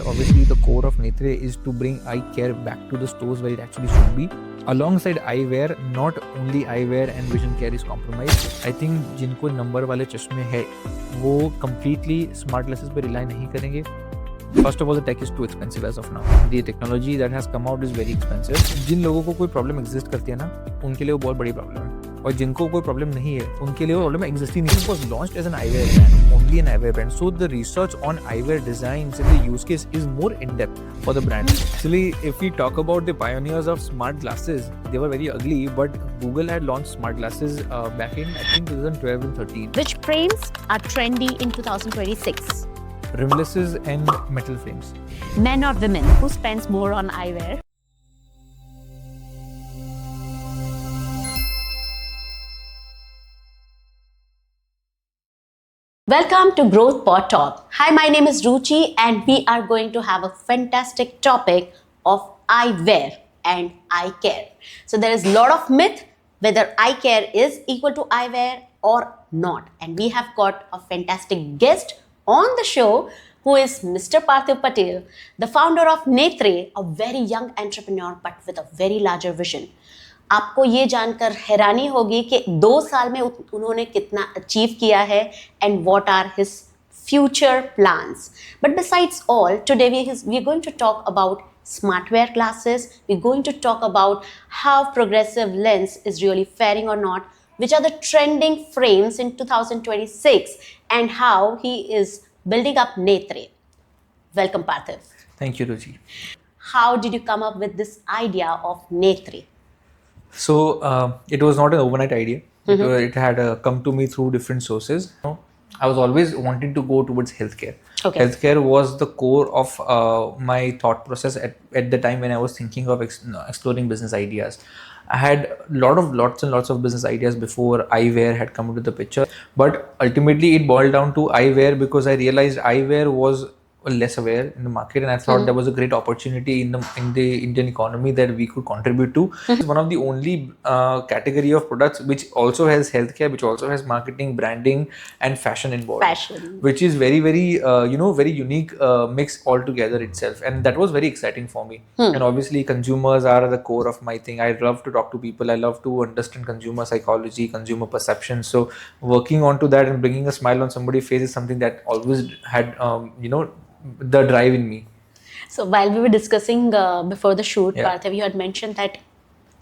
Obviously, the core of Netra is to bring eye care back to the stores where it actually should be. Alongside eyewear, not only eyewear and vision care is compromised. I think जिनको number वाले चश्मे है वो completely smart glasses पे rely नहीं करेंगे. First of all, the tech is too expensive as of now. The technology that has come out is very expensive. जिन लोगों को कोई problem exist करती है ना, उनके लिए वो बहुत बड़ी problem है. और जिनको कोई problem नहीं है, उनके लिए वो problem exist ही नहीं. It was launched as an eyewear brand, only an eyewear brand. So the research on eyewear designs and the use case is more in depth for the brand. Actually, if we talk about the pioneers of smart glasses, they were very ugly, but Google had launched smart glasses back in I think 2012 and 13. Which frames are trendy in 2026? Rimlesses and metal frames. Men or women? Who spends more on eyewear? Welcome to GrOath PodTalk. Hi, my name is Ruchi and we are going to have a fantastic topic of eyewear and eye care. So there is a lot of myth whether eye care is equal to eyewear or not. And we have got a fantastic guest on the show who is Mr. Parthiv Patel, the founder of Netra, a very young entrepreneur but with a very larger vision. आपको ये जानकर हैरानी होगी कि 2 साल में उन्होंने कितना अचीव किया है and what are his future plans. But besides all, today we are going to talk about smartwear glasses. We're going to talk about how progressive lens is really faring or not, which are the trending frames in 2026 and how he is building up Netra. Welcome, Parthiv. Thank you, Ruchi. How did you come up with this idea of Netra? So it was not an overnight idea. It had come to me through different sources. I was always wanting to go towards healthcare. Okay. Healthcare was the core of my thought process at the time when I was thinking of exploring business ideas. I had lots and lots of business ideas before eyewear had come into the picture. But ultimately it boiled down to eyewear because I realized eyewear was less aware in the market, and I thought there was a great opportunity in the Indian economy that we could contribute to. It's one of the only category of products which also has healthcare, which also has marketing, branding, and fashion involved. Which is very very unique mix altogether itself, and that was very exciting for me. And obviously, consumers are the core of my thing. I love to talk to people. I love to understand consumer psychology, consumer perception. So working onto that and bringing a smile on somebody's face is something that always had the drive in me. So while we were discussing before the shoot, Yeah. Parthiv, you had mentioned that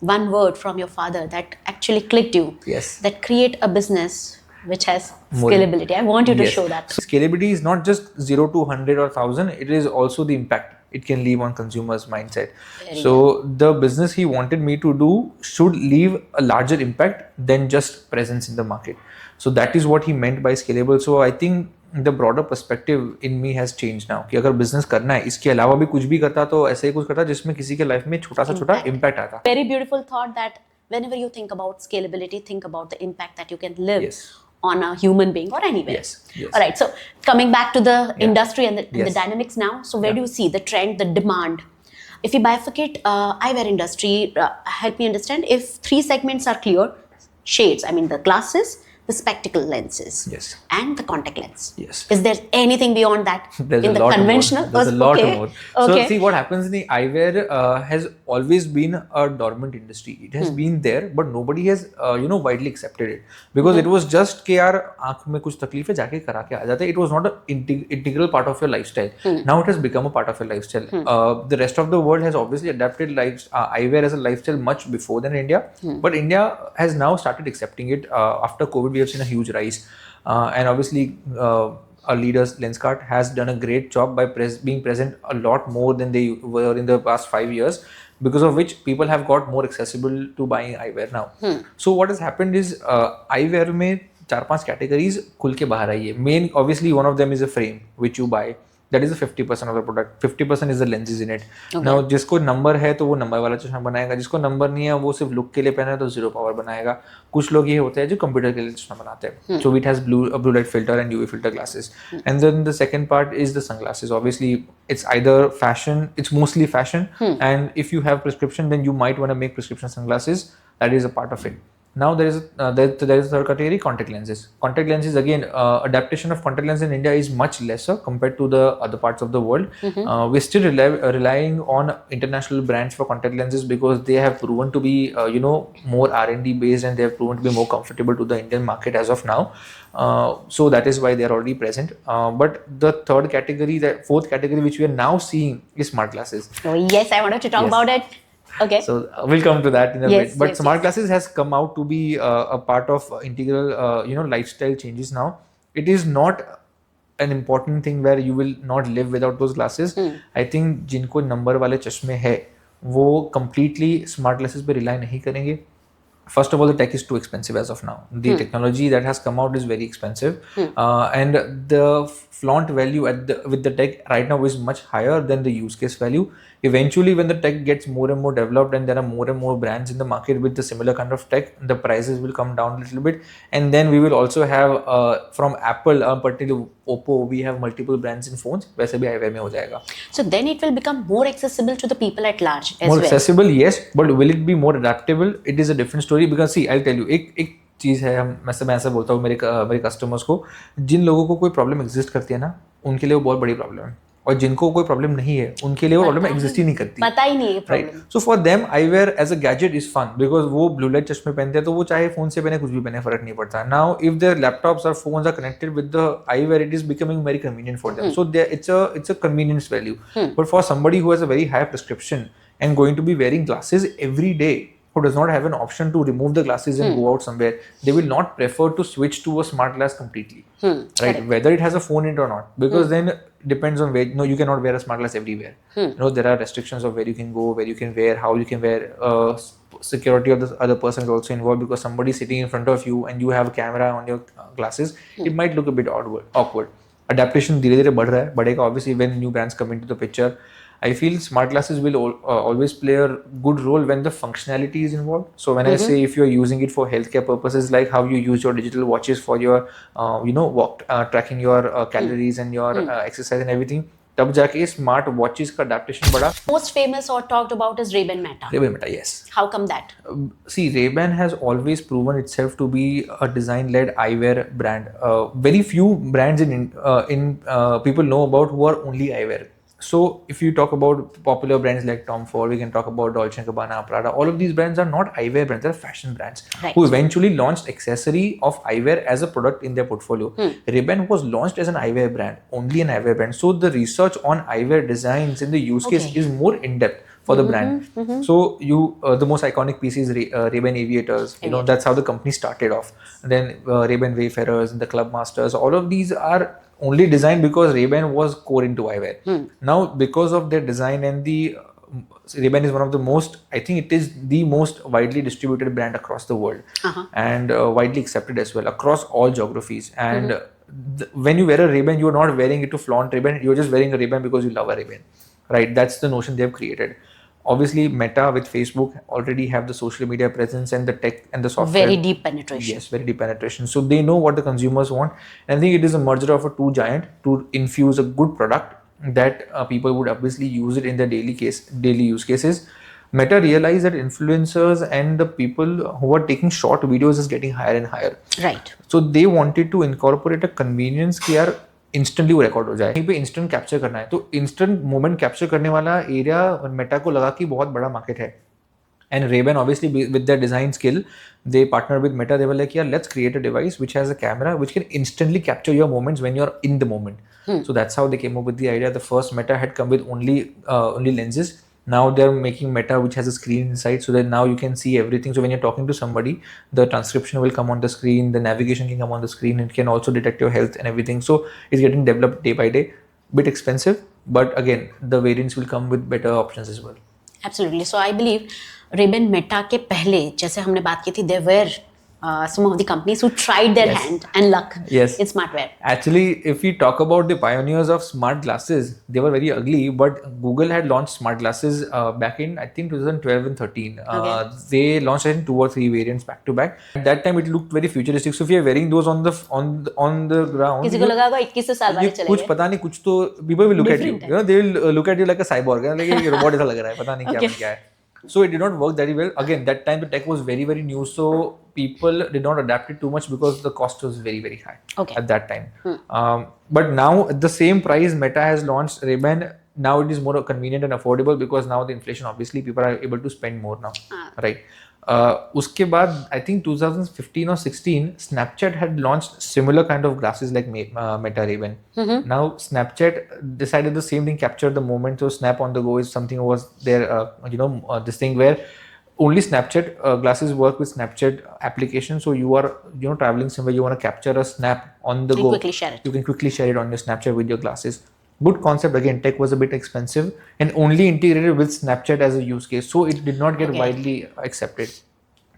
one word from your father that actually clicked you. Yes. That create a business which has More- scalability. I want you to Yes. show that. So scalability is not just 0 to 100 or 1000, it is also the impact it can leave on consumers' mindset. So the business he wanted me to do should leave a larger impact than just presence in the market. So that is what he meant by scalable. So I think the broader perspective in me has changed now कि अगर business करना है इसके अलावा भी कुछ भी करता तो ऐसे ही कुछ करता जिसमें किसी के लाइफ में छोटा सा छोटा impact आता. Very beautiful thought that whenever you think about scalability, think about the impact that you can live Yes. on a human being or anywhere. Yes, yes. All right. So coming back to the industry and the Yes. dynamics now. So where do you see the trend, the demand? If you bifurcate eyewear industry, help me understand if 3 segments are clear: shades. I mean the glasses, the spectacle lenses, Yes. and the contact lens. Yes. Is there anything beyond that There's in a the lot conventional? more. There's a lot Okay. more. Okay. So see what happens in the eyewear has always been a dormant industry. It has been there, but nobody has widely accepted it because it was just कि यार आँख में कुछ तकलीफ है जाके करा के आ जाते. It was not an integral part of your lifestyle. Now it has become a part of your lifestyle. The rest of the world has obviously adapted eyewear as a lifestyle much before than India, but India has now started accepting it. After COVID, we have seen a huge rise. And obviously our leaders Lenskart has done a great job by being present a lot more than they were in the past 5 years, because of which people have got more accessible to buying eyewear now. So what has happened is eyewear में 4-5 categories खुल के बाहर आई है. Main obviously one of them is a frame which you buy. That is the 50% of the product. 50% is the lenses in it. Now जिसको number है तो वो number वाला चश्मा बनाएगा, जिसको नंबर नहीं है वो सिर्फ लुक के लिए पहना है तो 0 पावर बनाएगा. कुछ लोग ये होते हैं जो कंप्यूटर के लिए चश्मा बनाते हैं. So it has blue light filter and UV filter glasses. And then the second part is the sunglasses. Obviously it's either fashion, it's mostly fashion, and if you have prescription then you might want to make prescription sunglasses. That is a part of it. Now there is a third category, contact lenses. Contact lenses, again, adaptation of contact lens in India is much lesser compared to the other parts of the world. We're still relying on international brands for contact lenses because they have proven to be more R&D based, and they have proven to be more comfortable to the Indian market as of now. So that is why they are already present. But the fourth category which we are now seeing is smart glasses. Oh yes, I wanted to talk about it. Okay. So we'll come to that in a Yes, bit. But yes, smart glasses has come out to be a part of integral, lifestyle changes now. It is not an important thing where you will not live without those glasses. I think जिनको number वाले चश्मे है वो completely smart glasses पे rely नहीं करेंगे. First of all, the tech is too expensive as of now. The technology that has come out is very expensive, and the flaunt value with the tech right now is much higher than the use case value. Eventually, when the tech gets more and more developed and there are more and more brands in the market with the similar kind of tech, the prices will come down a little bit. And then we will also have from Apple, particularly Oppo, we have multiple brands in phones. वैसे भी eyewear में हो जाएगा. So then it will become more accessible to the people at large as more well. accessible, yes, but will it be more adaptable? It is a different story because see, I'll tell you, एक चीज़ है, मैं ऐसा बोलता हूँ मेरे customers को, जिन लोगों को कोई प्रॉब्लम एग्जिस्ट करती है ना, उनके लिए वो बहुत बड़ी प्रॉब्लम है, और जिनको कोई प्रॉब्लम नहीं है उनके लिए वो प्रॉब्लम एग्जिस्ट ही नहीं करती, पता ही नहीं है right. So for them eyewear as a gadget is fun because वो ब्लू लाइट चश्मे पहनते हैं तो वो चाहे फोन से पहने कुछ भी पहने फर्क नहीं पड़ता. नाउ इफ देयर लैपटॉप्स और phones are connected with the eyewear, it is becoming very convenient for them. So it's a convenience value. But for somebody who has a very high prescription and going to be wearing glasses every day, who does not have an option to remove the glasses and go out somewhere, they will not prefer to switch to a smart glass completely, right? Correct. Whether it has a phone in it or not, because then depends on where. No, you cannot wear a smart glass everywhere. There are restrictions of where you can go, where you can wear, how you can wear. Security of the other person is also involved because somebody sitting in front of you and you have a camera on your glasses, it might look a bit awkward. Adaptation धीरे धीरे बढ़ रहा है, बढ़ेगा obviously when new brands come into the picture. I feel smart glasses will always play a good role when the functionality is involved. So when I say if you're using it for healthcare purposes, like how you use your digital watches for your, walk, tracking your calories and your exercise and everything, तब जाके smart watches का adaptation बढ़ा. Most famous or talked about is Ray-Ban Meta. Ray-Ban Meta, yes. How come that? See, Ray-Ban has always proven itself to be a design-led eyewear brand. Very few brands in people know about who are only eyewear. So if you talk about popular brands like Tom Ford, we can talk about Dolce & Gabbana, Prada. All of these brands are not eyewear brands, they're fashion brands, right, who eventually launched accessory of eyewear as a product in their portfolio. Ray-Ban was launched as an eyewear brand, only an eyewear brand. So the research on eyewear designs in the use case is more in-depth for the brand. So the most iconic piece is Ray-Ban Aviators. That's how the company started off. And then Ray-Ban Wayfarers and the Club Masters. All of these are only designed because Ray-Ban was core into eyewear. Now, because of their design and Ray-Ban is one of the most, I think it is the most widely distributed brand across the world, and widely accepted as well across all geographies. And when you wear a Ray-Ban, you're not wearing it to flaunt Ray-Ban, you're just wearing a Ray-Ban because you love a Ray-Ban, right? That's the notion they've created. Obviously, Meta with Facebook already have the social media presence and the tech and the software. Very deep penetration. Yes, very deep penetration. So they know what the consumers want. And I think it is a merger of a two giant to infuse a good product that people would obviously use it in their daily use cases. Meta realized that influencers and the people who are taking short videos is getting higher and higher. Right. So they wanted to incorporate a convenience कि यार instantly वो record हो जाए. कहीं पे instant capture करना है तो इंस्टेंट मोमेंट कैप्चर करने वाला एरिया मेटा को लगा कि बहुत बड़ा मार्केट है. And Ray-Ban, obviously, with their design skill, they partnered with Meta. They were like, yeah, let's create a device which has a camera which can instantly capture your moments when you're in the moment. So that's how they came up with the idea. The first Meta had come with only lenses. Now they're making Meta which has a screen inside, so that now you can see everything. So when you're talking to somebody, the transcription will come on the screen, the navigation can come on the screen, it can also detect your health and everything. So it's getting developed day by day. Bit expensive, but again, the variants will come with better options as well. Absolutely. So I believe Ray-Ban Meta के पहले जैसे हमने बात की थी, there were some of the companies who tried their hand and luck in smartwear. Actually, if we talk about the pioneers of smart glasses, they were very ugly, but Google had launched smart glasses back in, I think, 2012 and 13. They launched, I think, 2 or 3 variants back to back. At that time, it looked very futuristic. So if you're wearing those on the ground, किसी को लगा होगा 21 साल बाद चलेगा. कुछ पता नहीं, कुछ तो people will look at you. They will look at you like a cyborg, like एक robot ऐसा लग रहा है, पता नहीं क्या है. So it did not work very well. Again, that time the tech was very, very new, so people did not adapt it too much because the cost was very, very high at that time. But now at the same price, Meta has launched Ray-Ban. Now it is more convenient and affordable because now the inflation, obviously people are able to spend more now, right? Uske baad, I think 2015 or 16, Snapchat had launched similar kind of glasses like Meta Ray-Ban. Now Snapchat decided the same thing, captured the moment. So Snap on the go is something was there, this thing where only Snapchat glasses work with Snapchat application. So you are, traveling somewhere, you want to capture a snap on the go. Quickly share it. You can quickly share it on your Snapchat with your glasses. Good concept. Again, tech was a bit expensive and only integrated with Snapchat as a use case. So it did not get widely accepted.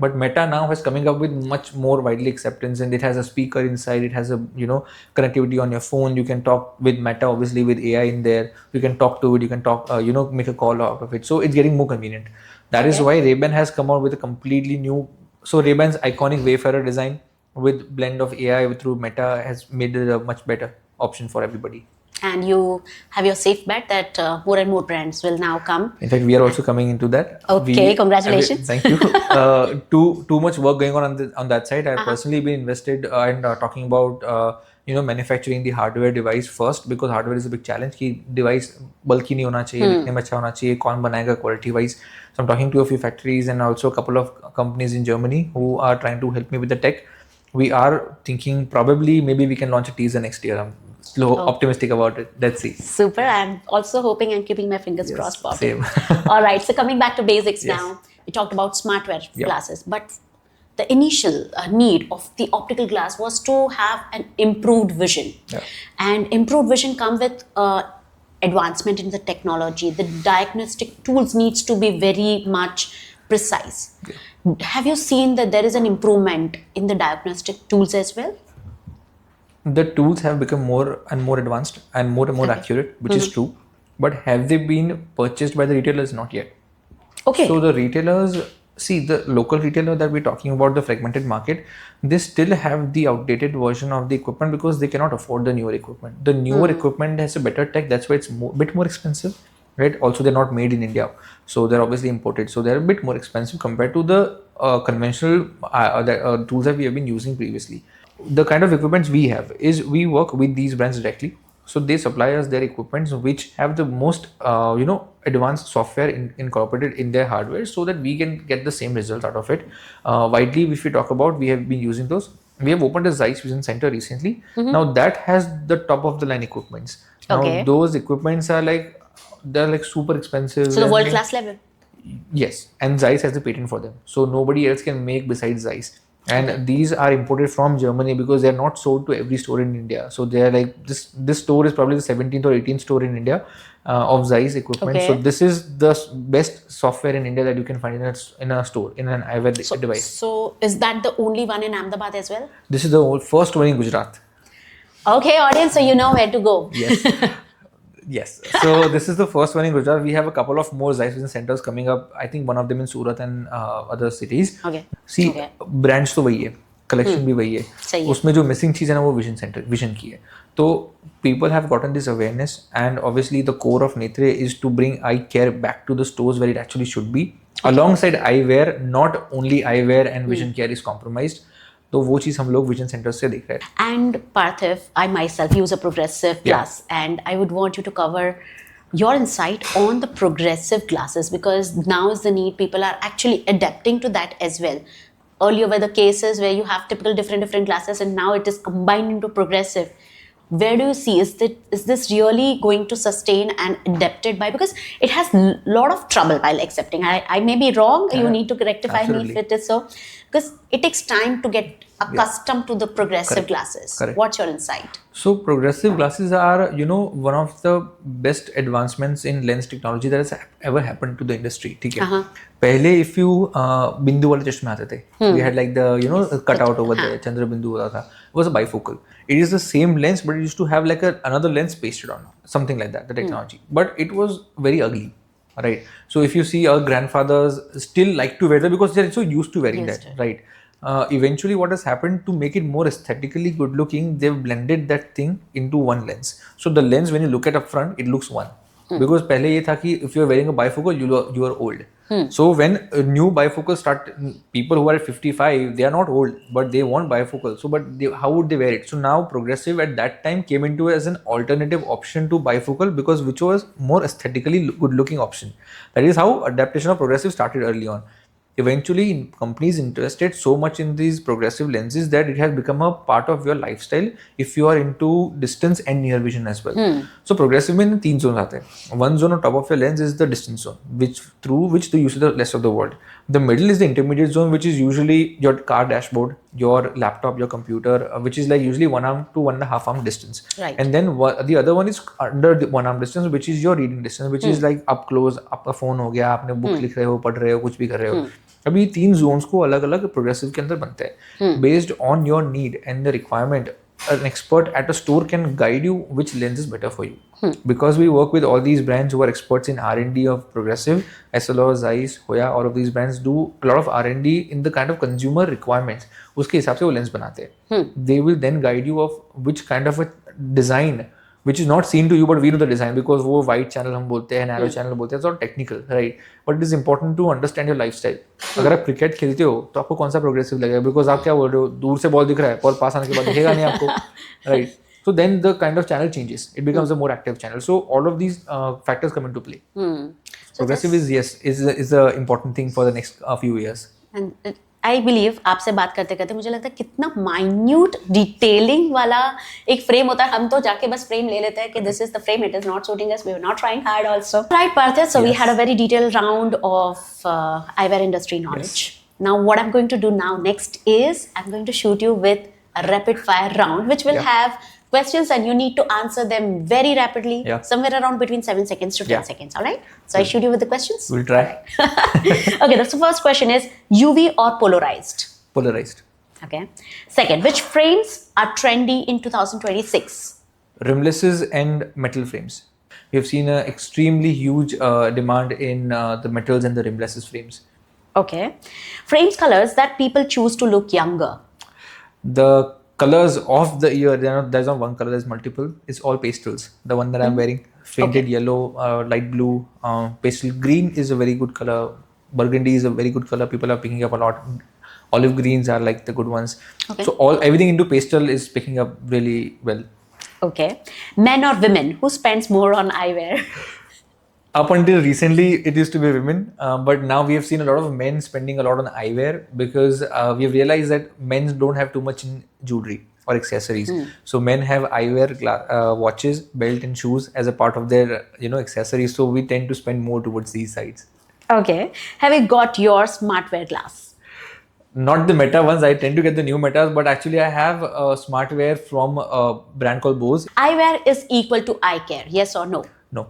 But Meta now has coming up with much more widely acceptance, and it has a speaker inside. It has a connectivity on your phone. You can talk with Meta, obviously with AI in there. You can talk to it. You can talk, make a call out of it. So it's getting more convenient. That is why Ray-Ban has come out with a completely new. So Ray-Ban's iconic Wayfarer design with blend of AI through Meta has made it a much better option for everybody. And you have your safe bet that more and more brands will now come. In fact, we are also coming into that. Okay, congratulations. Thank you. Too much work going on that side. I've personally been invested and talking about manufacturing the hardware device first, because hardware is a big challenge. कि device bulky नहीं होना चाहिए, दिखने में अच्छा होना चाहिए, कौन बनाएगा quality wise. So I'm talking to a few factories and also a couple of companies in Germany who are trying to help me with the tech. We are thinking probably maybe we can launch a teaser next year. I'm optimistic about it. Let's see. Super. I'm also hoping and keeping my fingers crossed, Bobby. Same. All right. So coming back to basics now, we talked about smartwear glasses, but the initial need of the optical glass was to have an improved vision. And improved vision comes with advancement in the technology. The diagnostic tools needs to be very much precise. Have you seen that there is an improvement in the diagnostic tools as well? The tools have become more and more advanced and more accurate, which is true. But have they been purchased by the retailers? Not yet. Okay. So the retailers, see, the local retailer that we're talking about, the fragmented market, they still have the outdated version of the equipment because they cannot afford the newer equipment. The newer equipment has a better tech. That's why it's a bit more expensive, right? Also, they're not made in India. So they're obviously imported. So they're a bit more expensive compared to the conventional tools that we have been using previously. The kind of equipments we have is we work with these brands directly. So they supply us their equipments which have the most advanced software incorporated in their hardware, so that we can get the same results out of it. Widely, if we talk about, we have been using those. We have opened a Zeiss Vision Center recently. Now that has the top of the line equipments. Now those equipments are they're super expensive. So the world class level. Yes, and Zeiss has the patent for them. So nobody else can make besides Zeiss. And these are imported from Germany because they are not sold to every store in India. So they are like this store is probably the 17th or 18th store in India of Zeiss equipment. So this is the best software in India that you can find in a store, in an eyewear device. So is that the only one in Ahmedabad as well? This is the first one in Gujarat. Okay, audience, so you know where to go. Yes. Yes. So this is the first one in Gujarat. We have a couple of more Zeiss Vision centers coming up. I think one of them in Surat and other cities. Okay. See, brands तो वही है, collection भी वही है. उसमें जो missing चीज़ है ना वो vision की है. तो people have gotten this awareness, and obviously the core of Netra is to bring eye care back to the stores where it actually should be. Alongside eyewear, not only eyewear and vision care is compromised. तो वो चीज़ हम लोग vision centre से देख रहे हैं. And Parthiv, I myself use a progressive glass, and I would want you to cover your insight on the progressive glasses, because now is the need. People are actually adapting to that as well. Earlier were the cases where you have typical different glasses, and now it is combined into progressive. Where do you see, is this really going to sustain and adapted by, because it has a lot of trouble while accepting. I may be wrong, you need to rectify me if it is so, because it takes time to get accustomed to the progressive glasses. What's your insight? So progressive glasses are, one of the best advancements in lens technology that has ever happened to the industry. ठीक है. पहले if you बिंदु वाले चश्मे आते थे, we had like the cutout over there, चंद्र बिंदु होता था. It was a bifocal. It is the same lens, but it used to have like another lens pasted on, something like that, the technology. But it was very ugly, right? So if you see our grandfathers still like to wear that because they're so used to wearing that, right? Eventually what has happened to make it more aesthetically good looking, they've blended that thing into one lens. So the lens, when you look at up front, it looks one. Because पहले ये था कि if you are wearing a bifocal, you are old. So when a new bifocal start, people who are at 55, they are not old, but they want bifocal. So how would they wear it? So now progressive at that time came into as an alternative option to bifocal, because which was more aesthetically good looking option. That is how adaptation of progressive started early on. Eventually companies interested so much in these progressive lenses that it has become a part of your lifestyle if you are into distance and near vision as well. So progressive में तीन zones आते हैं. One zone on top of your lens is the distance zone, through which you see the rest of the world. The middle is the intermediate zone, which is usually your car dashboard, your laptop, your computer, which is like usually 1 arm to 1.5 arm distance. Right. And then the other one is under the 1 arm distance, which is your reading distance, which is like up close. आपका phone हो गया, आपने book लिख रहे हो, पढ़ रहे हो, कुछ भी कर रहे हो. अभी तीन zones को अलग अलग प्रोग्रेसिव के अंदर बनते हैं. Based on your need and the requirement, an expert at a store can guide you which lens is better for you. Because we work with all these brands who are experts in R&D of progressive, SLR, Zeiss, Hoya, all of these brands do a lot of R&D in the kind of consumer requirements. उसके हिसाब से वो lens बनाते हैं. They will then guide you of which kind of a design, which is not seen to you, but we know the design, because वो wide channel हम बोलते हैं, narrow channel बोलते हैं, so technical, right? But it is important to understand your lifestyle. अगर आप cricket खेलते हो तो आपको कौन सा प्रोग्रेसिव लगेगा, बिकॉज आप क्या बोल रहे हो, दूर से बॉल दिख रहा है और पास आने के बाद दिखेगा नहीं आपको, right? So then the kind of channel changes. It becomes a more active channel. So all of these factors come into play. So progressive is a important thing for the next few years. And I believe आपसे बात करते करते मुझे लगता है कितना minute detailing वाला एक frame होता है. हम तो जाके बस frame ले लेते हैं कि this is the frame, it is not suiting us, we were not trying hard also. Right, Parthiv, so we had a very detailed round of eyewear industry knowledge. Now what I'm going to do now next is I'm going to shoot you with a rapid fire round, which will have questions and you need to answer them very rapidly, somewhere around between 7 seconds to 10 seconds, all right? So I shoot you with the questions? We'll try. Okay, that's the first question is UV or polarized? Polarized. Okay. Second, which frames are trendy in 2026? Rimlesses and metal frames. We have seen an extremely huge demand in the metals and the rimlesses frames. Okay. Frames colors that people choose to look younger? The colors of the year, there's not one color, there's multiple. It's all pastels. The one that I'm wearing, fainted yellow, light blue, pastel green is a very good color. Burgundy is a very good color. People are picking up a lot. Olive greens are like the good ones. Okay. So everything into pastel is picking up really well. Okay. Men or women, who spends more on eyewear? Up until recently, it used to be women, but now we have seen a lot of men spending a lot on eyewear, because we have realized that men don't have too much in jewelry or accessories. So men have eyewear, watches, belt and shoes as a part of their accessories. So we tend to spend more towards these sides. Okay. Have you got your smartwear glass? Not the Meta ones. I tend to get the new Metas, but actually I have a smartwear from a brand called Bose. Eyewear is equal to eye care, yes or no? No.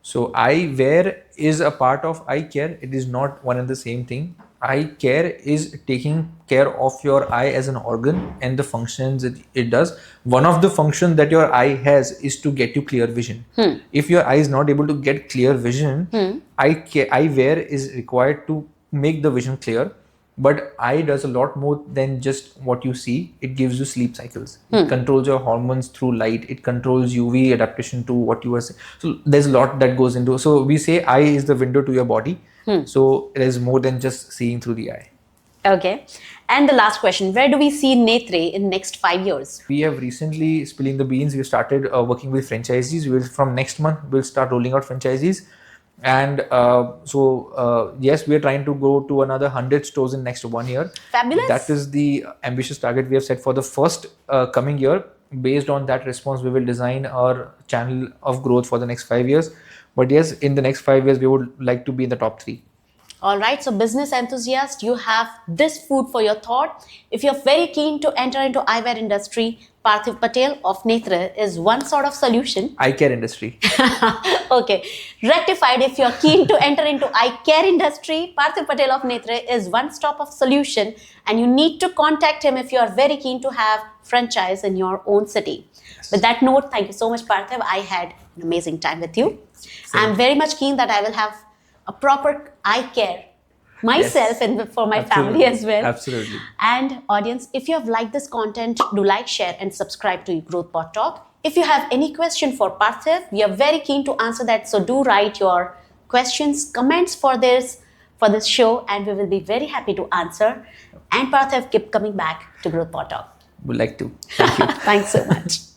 So eyewear is a part of eye care. It is not one and the same thing. Eye care is taking care of your eye as an organ and the functions that it does. One of the functions that your eye has is to get you clear vision. If your eye is not able to get clear vision, eyewear is required to make the vision clear. But eye does a lot more than just what you see. It gives you sleep cycles. It controls your hormones through light. It controls UV adaptation to what you are saying. So there's a lot that goes into. So we say eye is the window to your body. So it is more than just seeing through the eye. Okay. And the last question, where do we see Netra in next 5 years? We have recently, spilling the beans, we started working with franchisees. From next month, we'll start rolling out franchisees. And yes, we are trying to go to another 100 stores in next 1 year. Fabulous. That is the ambitious target we have set for the first coming year. Based on that response, we will design our channel of growth for the next 5 years. But yes, in the next 5 years, we would like to be in the top 3. All right, so business enthusiast, you have this food for your thought. If you're very keen to enter into eyewear industry, Parthiv Patel of Netra is one sort of solution. Eye care industry. Okay, rectified. If you're keen to enter into eye care industry, Parthiv Patel of Netra is one stop of solution, and you need to contact him if you are very keen to have franchise in your own city. Yes. With that note, thank you so much, Parthiv. I had an amazing time with you. I'm very much keen that I will have a proper eye care myself and for my family as well. Absolutely. And audience, if you have liked this content, do like, share and subscribe to GrOath PodTalk. If you have any question for Parthiv, we are very keen to answer that. So do write your questions, comments for this for this show, and we will be very happy to answer. And Parthiv, keep coming back to GrOath PodTalk. Would like to. Thank you. Thanks so much.